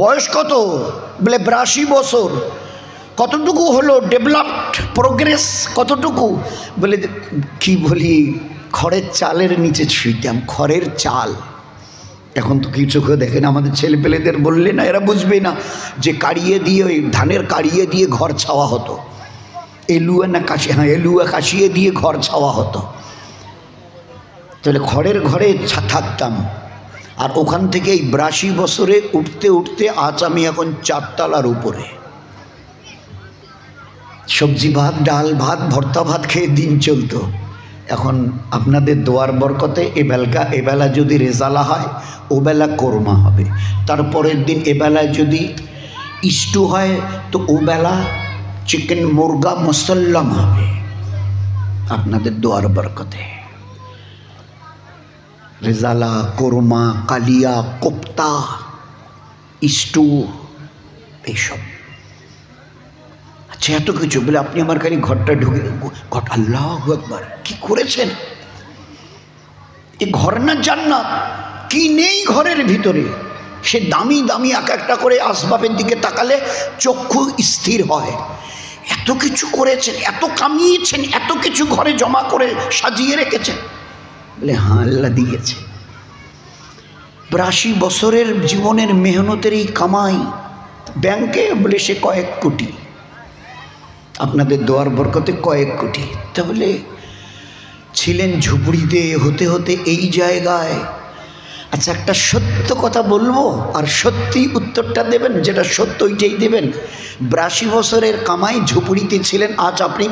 বয়স কত? বলে 82 বছর। কতটুকু হলো ডেভেলপড প্রোগ্রেস কতটুকু? বলে কি বলি, খড়ের চালের নিচে শুইতাম, খড়ের চাল। এখন তো কিছু দেখেন আমাদের ছেলেপেলেদের বললে না, এরা বুঝবে না যে কাড়িয়ে দিয়ে, ওই ধানের কাড়িয়ে দিয়ে ঘর ছাওয়া হতো, এলুয়া না কাশি, হ্যাঁ এলুয়া কাশিয়ে দিয়ে ঘর ছাওয়া হতো। তাহলে খড়ের ঘরে থাকতাম। আর ওখান থেকে এই 82 বছরে উঠতে উঠতে আজ আমি এখন 4 তলার উপরে। সবজি ভাত, ডাল ভাত, ভর্তা ভাত খেয়ে দিন চলতো। এখন আপনাদের দোয়ার বরকতে এবেলা যদি রেজালা হয়, ওবেলা কোরমা হবে। তারপরের দিন এবেলায় যদি স্টু হয়, তো ওবেলা চিকেন মুরগা মুসল্লাম হবে আপনাদের দোয়ার বরকতে। রেজালা, কোরমা, কালিয়া, কোপ্তা, স্টু, এইসব। আচ্ছা, এত কিছু বলে আপনি আমার খালি ঘরটা ঢুকে, ঘর, আল্লাহু আকবার, কি করেছেন! এই ঘর না জান্নাত, কি নেই ঘরের ভিতরে! সে দামি দামি এক একটা করে আসবাবের দিকে তাকালে চক্ষু স্থির হয়। এত কিছু করেছেন, এত কামিয়েছেন, এত কিছু ঘরে জমা করে সাজিয়ে রেখেছেন। বলে হ্যাঁ, আল্লাহ দিয়েছে। 82 বছরের জীবনের মেহনতের এই কামাই ব্যাংকে, বলে সে কয়েক কোটি, আপনাদের দোয়ার বরকতে কয়েক কোটি। তাহলে ছিলেন ঝুপড়িতে, হতে হতে এই জায়গায়। আচ্ছা, একটা সত্য কথা বলবো, আর সত্যি উত্তরটা দেবেন, যেটা সত্য ওইটাই দেবেন। 82 বছরের কামাই, ঝুপড়িতে ছিলেন, আজ আপনি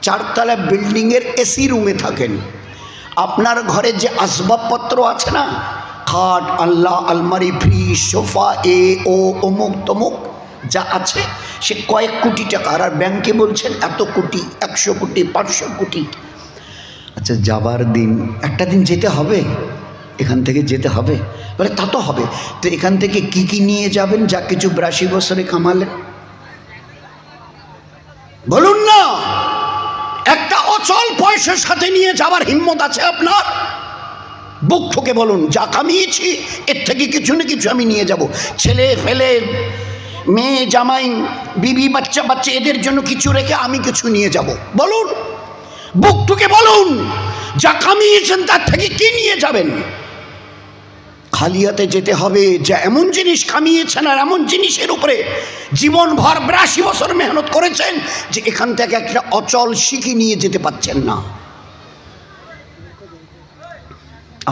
4 তলা বিল্ডিংয়ের এসি রুমে থাকেন। আপনার ঘরে যে আসবাবপত্র আছে না, খাট, আল্লাহ, আলমারি, ফ্রিজ, সোফা, ও অমুক তমুক যা আছে, সে কয়েক কোটি টাকা। আর ব্যাংকে বলছেন এত কোটি, 100 কোটি, 500 কোটি। আচ্ছা, যাবার দিন, একটা দিন যেতে হবে, এখান থেকে যেতে হবে। বলে তা তো হবে। তো এখান থেকে কি কি নিয়ে যাবেন, যা কিছু 82 বছরে কামালেন? বলুন না। একটা অচল পয়সার সাথে নিয়ে যাওয়ার হিম্মত আছে আপনার? বুক ঠুকে বলুন, যা কামিয়েছি এর থেকে কিছু না কিছু আমি নিয়ে যাব। ছেলে ফেলে, মেয়ে জামাই, বিবি, বাচ্চা বাচ্চা, এদের জন্য কিছু রেখে আমি কিছু নিয়ে যাব। বলুন, বুক ঠুকে বলুন, যা কামিয়েছেন তার থেকে কি নিয়ে যাবেন? খালি হাতে যেতে হবে। যা এমন জিনিস কামিয়েছেন আর এমন জিনিসের উপরে জীবনভর 82 বছর মেহনত করেছেন, যে এখান থেকে একটা অচল শিখি নিয়ে যেতে পারছেন না।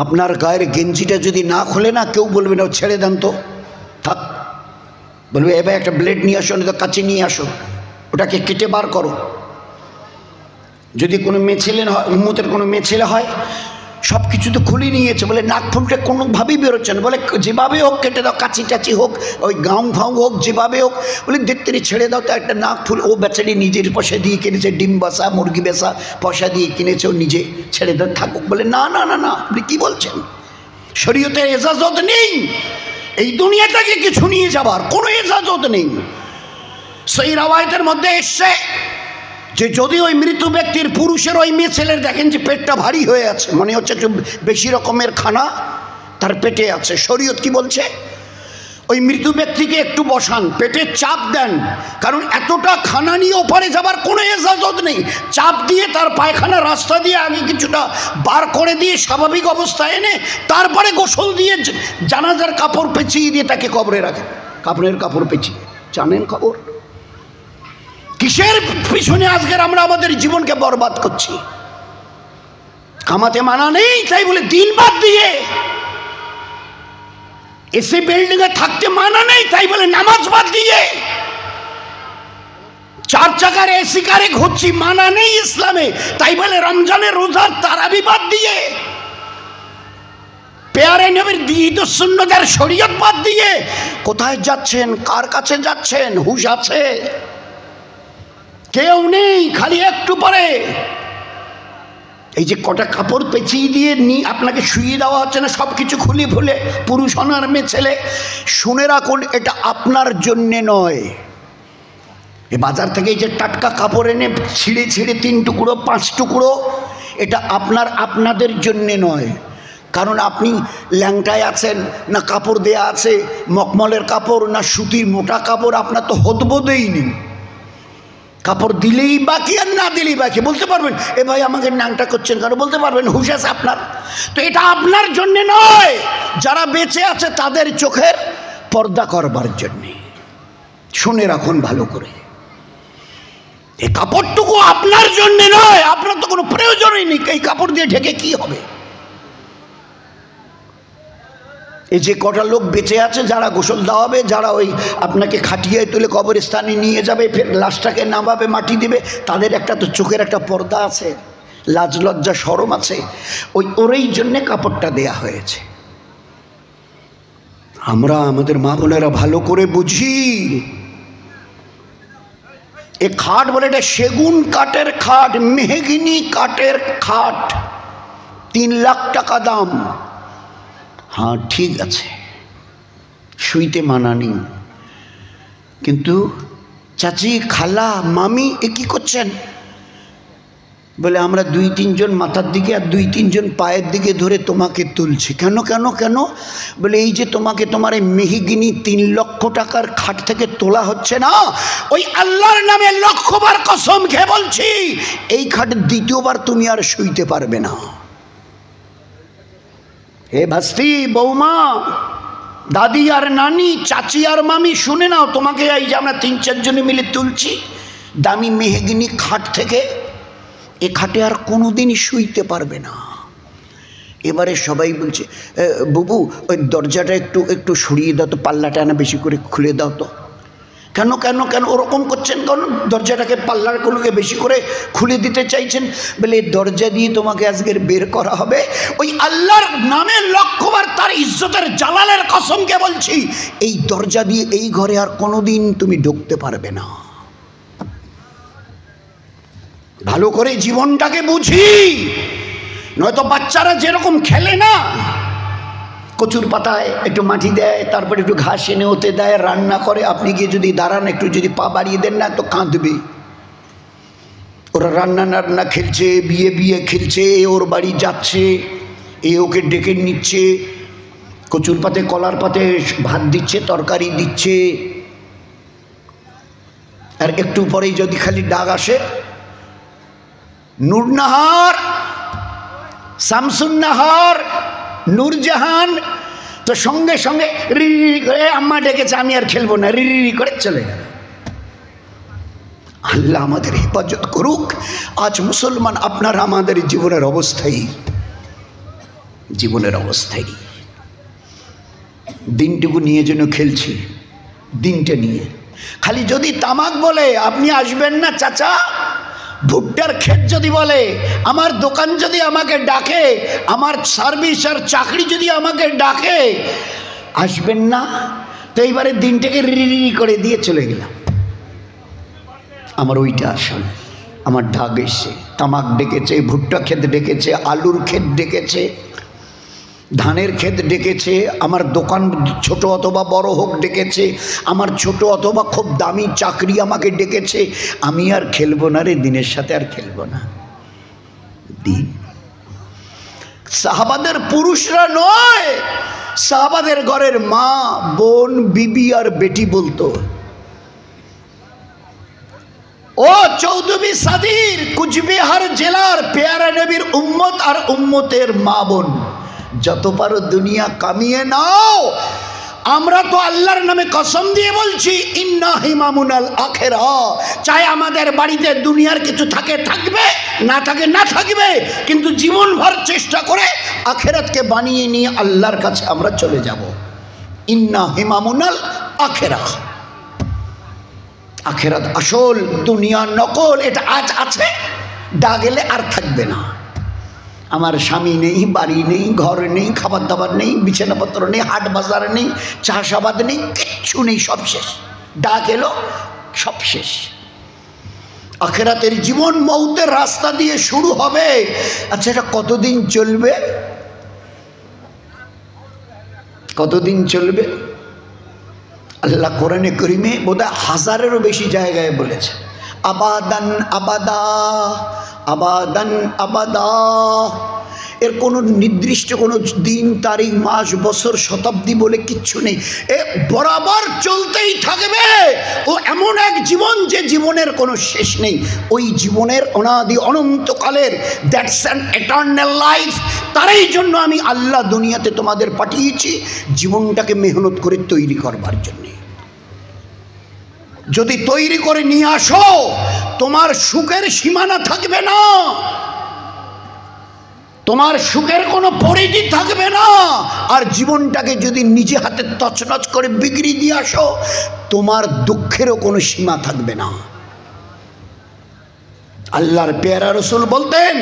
আপনার গায়ের গেঞ্জিটা যদি না খোলে না, কেউ বলবে না ছেড়ে দেন তো, থাক। বলবে এবার একটা ব্লেড নিয়ে আসো, না তো কাঁচি নিয়ে আসো, ওটাকে কেটে বার করো। যদি কোনো মেয়ে ছেলে হয়, উম্মতের কোনো মেয়ে ছেলে হয়, সব কিছু তো খুলে নিয়েছে, বলে নাক ফুলটা কোনোভাবেই বেরোচ্ছে না। বলে যেভাবে হোক কেটে দাও, কাঁচি টাচি হোক, ওই গাউন ফাউ হোক, যেভাবে হোক। বলে দেখতে ছেড়ে দাও তো, একটা নাক ফুল। ও বেচারি নিজের পয়সা দিয়ে কিনেছে, ডিম বাসা, মুরগি বেসা পয়সা দিয়ে কিনেছে, ও নিজে ছেড়ে দাও, থাকুক। বলে না না না না, আপনি কী বলছেন? শরীয়তের এজাজত নেই এই দুনিয়া থেকে কিছু নিয়ে যাবার, কোনো এজাজত নেই। সেই রাওয়ায়াতের মধ্যে এসছে যে যদি ওই মৃত ব্যক্তির, পুরুষের ওই মেয়ে ছেলের দেখেন যে পেটটা ভারী হয়ে আছে, মনে হচ্ছে একটু বেশি রকমের খানা তার পেটে আছে, শরীয়ত কি বলছে? ওই মৃত ব্যক্তিকে একটু বসান, পেটে চাপ দেন, কারণ এতটা খানা নিয়ে ওপারে যাবার কোনো এজাজত নেই। চাপ দিয়ে তার পায়খানা রাস্তা দিয়ে আগে কিছুটা বার করে দিয়ে স্বাভাবিক অবস্থায় এনে তারপরে গোসল দিয়ে জানাজার কাপড় পেঁচিয়ে দিয়ে তাকে কবরে রাখেন। কাপড়ের কাপড় পেঁচিয়ে, জানেন খবর? কিসের পিছনে আজকের আমরা আমাদের জীবনকে বরবাদ করছি? কামাতে মানা নেই তাই বলে দিন বাদ দিয়ে, এসি বিল্ডিং এ থাকতে মানা নেই তাই বলে নামাজ বাদ দিয়ে, 4 চাকার এসি কারে ঘুরছি মানা নেই ইসলামে তাই বলে রমজানের রোজার তারাবি বাদ দিয়ে, পেয়ারে নবীর ঈদ ও সুন্নতের শরীয়ত বাদ দিয়ে কোথায় যাচ্ছেন? কার কাছে যাচ্ছেন? হুঁশ আছে? কেউ নেই, খালি একটু পরে এই যে কটা কাপড় পেঁচিয়ে দিয়ে আপনাকে শুয়ে দেওয়া হচ্ছে না, সব কিছু খুলে ফুলে, পুরুষ হনার মেয়ে ছেলে, শুনে রাখুন, এটা আপনার জন্যে নয়। এ বাজার থেকে এই যে টাটকা কাপড় এনে ছিঁড়ে ছিঁড়ে 3 টুকরো 5 টুকরো, এটা আপনাদের জন্যে নয়। কারণ আপনি ল্যাংটায় আছেন, না কাপড় দেয়া আছে মকমলের কাপড়, না সুতির মোটা কাপড়, আপনার তো হদবোধই নেই। কাপড় দিলেই বাকি আর না দিলেই বাকি। বলতে পারবেন এ ভাই আমাকে ন্যাংটা করছেন কেন, বলতে পারবেন, হুঁশ আছে আপনার। তো এটা আপনার জন্যে নয়, যারা বেঁচে আছে তাদের চোখের পর্দা করবার জন্যে। শুনে রাখুন ভালো করে, এই কাপড়টুকু আপনার জন্যে নয়, আপনার তো কোনো প্রয়োজনই নেই। এই কাপড় দিয়ে ঢেকে কি হবে? এই যে কটা লোক বেঁচে আছে, যারা গোসল দেওয়াবে, যারা ওই আপনাকে খাটিয়ে তুলে কবরস্থানে নিয়ে যাবে, ফের লাশটাকে নামাবে, মাটি দেবে, তাদের একটা তো চোখের একটা পর্দা আছে, লাজ লজ্জা শরম আছে। ওরই জন্যে কাপড়টা দেয়া হয়েছে। আমরা আমাদের মা বোনেরা ভালো করে বুঝি, এ খাট বলে এটা সেগুন কাঠের খাট, মেহগিনি কাঠের খাট, 3 লাখ টাকা দাম। হ্যাঁ ঠিক আছে, শুইতে মানা নেই, কিন্তু চাচি, খালা, মামি এ কি করছেন? বলে আমরা 2-3 জন মাথার দিকে আর 2-3 জন পায়ের দিকে ধরে তোমাকে তুলছি। কেন কেন কেন? বলে এই যে তোমাকে তোমার এই মেহগিনি 3 লক্ষ টাকার খাট থেকে তোলা হচ্ছে না, ওই আল্লাহর নামে 1 লক্ষবার কসম খেয়ে বলছি, এই খাট দ্বিতীয়বার তুমি আর শুইতে পারবে না। হে ভাস্তি, বৌমা, দাদি আর নানি, চাচি আর মামি, শুনে নাও, তোমাকে এই যে আমরা 3-4 জনে মিলে তুলছি দামি মেহগিনি খাট থেকে, এ খাটে আর কোনোদিনই শুইতে পারবে না। এবারে সবাই বলছে বুবু ওই দরজাটা একটু সরিয়ে দাও তো, পাল্লাটা না বেশি করে খুলে দাও তো। কেন কেন কেন ওরকম করছেন? কারণ দরজাটাকে পাল্লাগুলোকে বেশি করে খুলে দিতে চাইছেন। বলে দরজা দিয়ে তোমাকে আজকের বের করা হবে, ওই আল্লাহর নামে 1 লক্ষবার তার ইজ্জতের জালালের কসমকে বলছি, এই দরজা দিয়ে এই ঘরে আর কোনোদিন তুমি ঢুকতে পারবে না। ভালো করে জীবনটাকে বুঝি, নয়তো বাচ্চারা যেরকম খেলে না, কচুর পাতায় একটু মাটি দেয়, তারপরে একটু ঘাস এনে ওতে দেয়, রান্না করে, আপনি গিয়ে যদি দাঁড়ান, একটু যদি পা বাড়িয়ে দেন না, তো কাঁদবে। ওরা রান্না খেলছে, বিয়ে খেলছে, ওর বাড়ি যাচ্ছে, এ ওকে ডেকে নিচ্ছে, কচুর পাতে কলার পাতে ভাত দিচ্ছে, তরকারি দিচ্ছে, আর একটু পরেই যদি খালি ডাক আসে, নূরনাহার, শামসুন্নাহার, নূরজাহান, তো সঙ্গে সঙ্গে রিরি করে আম্মা ডেকেছে, আমি আর খেলবো না, রিরি করে চলে গেল। আল্লাহ আমাদের হেফাজত করুক। আজ মুসলমান আপনারা আমাদের জীবনের অবস্থায় দিনটুকু নিয়ে যেন খেলছি, দিনটা নিয়ে। খালি যদি তামাক বলে আপনি আসবেন না চাচা, ভুট্টার ক্ষেত যদি বলে, আমার দোকান যদি আমাকে ডাকে, আমার সার্ভিস আর চাকরি যদি আমাকে ডাকে, আসবেন না, তো এইবারে দিনটাকে রিরি করে দিয়ে চলে গেলাম। আমার ওইটা আসল, আমার ঢাক এসছে, তামাক ডেকেছে, ভুট্টা ক্ষেত ডেকেছে, আলুর ক্ষেত ডেকেছে, ধানের ক্ষেত ডেকেছে, আমার দোকান ছোট অথবা বড় হোক ডেকেছে, আমার ছোট অথবা খুব দামি চাকরি আমাকে ডেকেছে, আমি আর খেলবো না রে, দিনের সাথে আর খেলবো না। দিন সাহাবাদের পুরুষরা নয়, সাহাবাদের ঘরের মা, বোন, বিবি আর বেটি বলতো, ও 14वीं সদীর কুচবিহার জেলার পেয়ারা নবীর উম্মত আর উম্মতের মা বোন, যত পারো দুনিয়া কামিয়ে নাও, আমরা তো আল্লাহর নামে কসম দিয়ে বলছি, ইন্না হিমামুনাল আখিরা, চাই আমাদের বাড়িতে দুনিয়ার কিছু থাকে থাকবে, না থাকে না থাকবে, কিন্তু জীবনভর চেষ্টা করে আখিরাতকে বানিয়ে নিয়ে আল্লাহর কাছে আমরা চলে যাব। ইন্না হিমামুনাল আখিরা, আখিরাত আসল, দুনিয়া নকল। এটা আজ আছে, ডা গেলে আর থাকবে না। আমার স্বামী নেই, বাড়ি নেই, ঘর নেই, খাবার দাবার নেই, বিছানাপত্র নেই, হাট বাজার নেই, চাষাবাদ নেই, কিচ্ছু নেই, সব শেষ। ডাক এলো, সব শেষ। আখিরাতের জীবন মউতের রাস্তা দিয়ে শুরু হবে। আচ্ছা, এটা কতদিন চলবে? কতদিন চলবে? আল্লাহ কোরআনে করিমে বোধহয় 1000-এরও বেশি জায়গায় বলেছে, আবাদান আবাদা, আবাদান আবাদা। এর কোনো নির্দিষ্ট কোনো দিন, তারিখ, মাস, বছর, শতাব্দী বলে কিচ্ছু নেই। এ বরাবর চলতেই থাকবে। ও এমন এক জীবন যে জীবনের কোনো শেষ নেই। ওই জীবনের অনাদি অনন্তকালের, দ্যাটস অ্যান এটার্নাল লাইফ। তারই জন্য আমি আল্লাহ দুনিয়াতে তোমাদের পাঠিয়েছি, জীবনটাকে মেহনত করে তৈরি করবার জন্যে। যদি তৈরি করে নিয়ে আসো, তোমার সুখের সীমানা থাকবে না, তোমার সুখের কোনো পরিধি থাকবে না। আর জীবনটাকে যদি নিজে হাতে তছনছ করে বিগড়ি দিয়ে আসো, তোমার দুঃখেরও কোনো সীমা থাকবে না। আল্লাহর পেয়ারা রসুল বলতেন,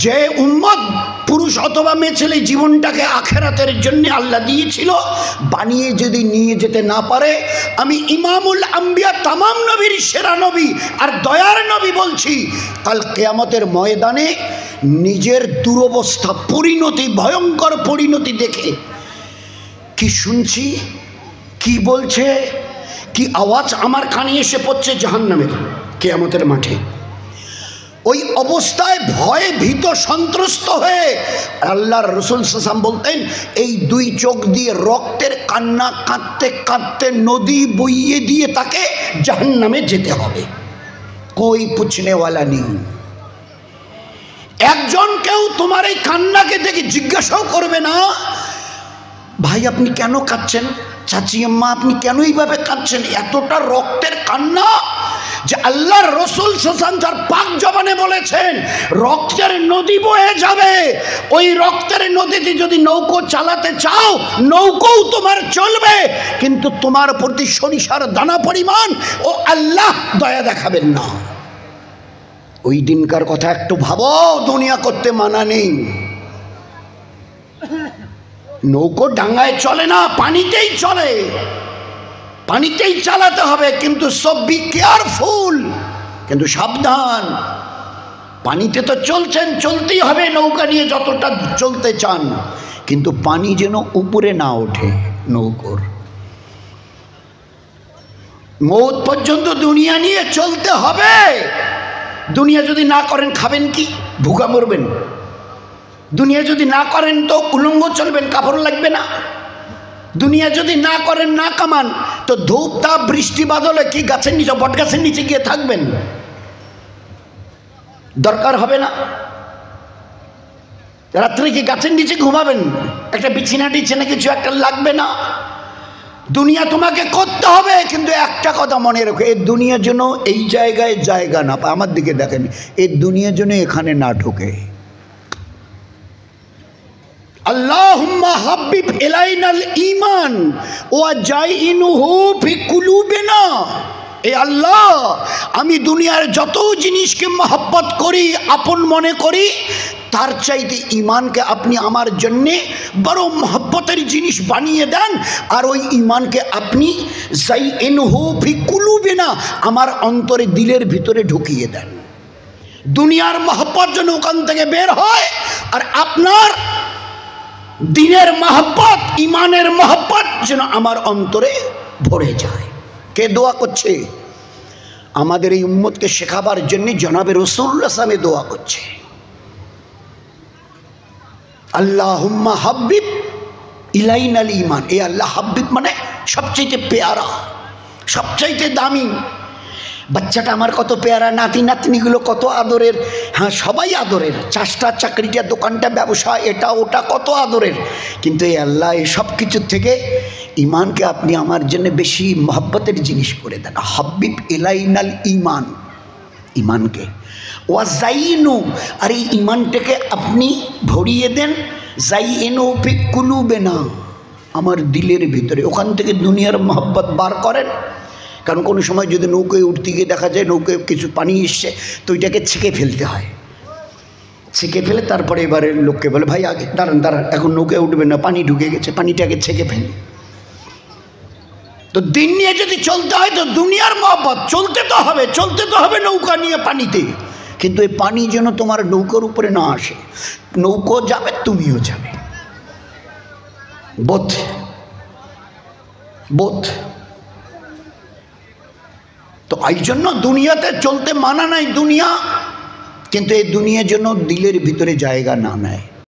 যে উম্মত পুরুষ অথবা মেয়ে ছেলে জীবনটাকে আখেরাতের জন্য আল্লাহ দিয়েছিল, বানিয়ে যদি নিয়ে যেতে না পারে, আমি ইমামুল আম্বিয়া, তামাম নবীর সেরা নবী আর দয়ার নবী বলছি, কাল কিয়ামতের ময়দানে নিজের দুরবস্থা, পরিণতি, ভয়ঙ্কর পরিণতি দেখে, কি শুনছি, কি বলছে, কি আওয়াজ আমার কানে এসে পড়ছে জাহান্নামের কিয়ামতের মাঠে, ওই অবস্থায় ভয়ে ভীত সন্ত্রস্ত হয়ে আল্লাহর রাসূল সাল্লাল্লাহু আলাইহি ওয়াসাল্লাম বলতেন, এই দুই চোখ দিয়ে রক্তের কান্না কাঁদতে কাঁদতে নদী বইয়ে দিয়ে তাকে জাহান্নামে যেতে হবে। কোই পুছনেওয়ালা নেই। একজন কেউ তোমার এই কান্নাকে দেখে জিজ্ঞাসাও করবে না, ভাই আপনি কেন কাঁদছেন, চাচি আম্মা আপনি কেন এইভাবে কাঁদছেন, এতটা রক্তের কান্না যে আল্লাহর রাসূল সাল্লাল্লাহু আলাইহি ওয়াসাল্লাম তার পাক জবানে বলেছেন, রক্তের নদী বয়ে যাবে। ওই রক্তের নদীতে যদি নৌকো চালাতে চাও, নৌকোও তোমার চলবে, কিন্তু তোমার প্রতি সরিষার দানা পরিমাণ ও আল্লাহ দয়া দেখাবেন না। ওই দিনকার কথা একটু ভাবো, দুনিয়া করতে মানা নেই। নৌকো ডাঙ্গায় চলে না, পানিতেই চলে, পানিতেই চালাতে হবে, কিন্তু সব বি কেয়ারফুল, কিন্তু সাবধান। পানিতে তো চলছেন, চলতেই হবে নৌকা নিয়ে যতটা চলতে চান, কিন্তু পানি যেন উপরে না ওঠে নৌকোর। মৌত পর্যন্ত দুনিয়া নিয়ে চলতে হবে। দুনিয়া যদি না করেন খাবেন কি, ভুকা মরবেন। দুনিয়া যদি না করেন তো উলঙ্গ চলবেন, কাপড় লাগবে না। দুনিয়া যদি না করেন, না কামান, তো ধূপ তাপ বৃষ্টি বাদলে কি গাছের নিচে, বট গাছের নিচে গিয়ে থাকবেন? দরকার হবে না। রাত্রে কি গাছের নিচে ঘুমাবেন? একটা বিছানা টিছানা কিছু একটা লাগবে না। দুনিয়া তোমাকে করতে হবে, কিন্তু একটা কথা মনে রাখো, এই দুনিয়ার জন্য এই জায়গায় জায়গা না পায়। আমার দিকে দেখেন, এই দুনিয়ার জন্য এখানে না ঢোকে। আল্লাহুম্মা হাব্বিব ইলাইনাল ঈমান ওয়া জাইনুহু ফি কুলুবিনা। এ আল্লাহ, আমি দুনিয়ার যত জিনিসকে মহব্বত করি, আপন মনে করি, তার চাইতে ঈমানকে আপনি আমার জন্যে বড় মহব্বতের জিনিস বানিয়ে দেন। আর ওই ঈমানকে আপনি জাইনুহু ফি কুলুবিনা, আমার অন্তরে, দিলের ভিতরে ঢুকিয়ে দেন। দুনিয়ার মহব্বত যেন ওখান থেকে বের হয়, আর আপনার দিনের মহব্বত, ইমানের মহব্বত যেন আমার অন্তরে ভরে যায়। কে দোয়া করছে? আমাদের এই উম্মতকে শেখাবার জন্য জনাবে রাসূলুল্লাহ সাল্লাল্লাহু আলাইহি ওয়াসাল্লাম দোয়া করছে, আল্লাহুম্মা হাব্বিব ইলাইনাল ঈমান। এ আল্লাহ, হাব্বিব মানে সবচাইতে পেয়ারা, সবচাইতে দামি। বাচ্চাটা আমার কত পেয়ারা, নাতি নাতনিগুলো কত আদরের। হ্যাঁ, সবাই আদরের, চাষটা, চাকরিটা, দোকানটা, ব্যবসা, এটা ওটা কত আদরের। কিন্তু এই আল্লাহ, এই সব কিছুর থেকে ঈমানকে আপনি আমার জন্য বেশি মহব্বতের জিনিস করে দেন। হাব্বিব ইলাইনাল ঈমান, ঈমানকে। ওয়া জাইনু, আর এই ঈমানটাকে আপনি ভরিয়ে দেন, জাইনু ফি কুলুবিনা, আমার দিলের ভিতরে। ওখান থেকে দুনিয়ার মহব্বত বার করেন। কারণ কোনো সময় যদি নৌকায় উঠতে গিয়ে দেখা যায় নৌকায় কিছু পানি এসছে, তো ওইটাকে ছেঁকে ফেলতে হয়। ছেঁকে ফেলে তারপরে এবারে লোককে বলে, ভাই আগে দাঁড়ান দাঁড়ান, এখন নৌকায় উঠবে না, পানি ঢুকে গেছে, পানিটাকে ছেঁকে ফেলি। তো দিন নিয়ে যদি চলতে হয়, তো দুনিয়ার মহব্বত চলতে তো হবে, চলতে তো হবে নৌকা নিয়ে পানিতে, কিন্তু এই পানি যেন তোমার নৌকার উপরে না আসে। নৌকো যাবে, তুমিও যাবে, বোধ বোধ। তো এই জন্য দুনিয়াতে চলতে মানা নাই দুনিয়া, কিন্তু এই দুনিয়ার জন্য দিলের ভিতরে জায়গা না নেয়।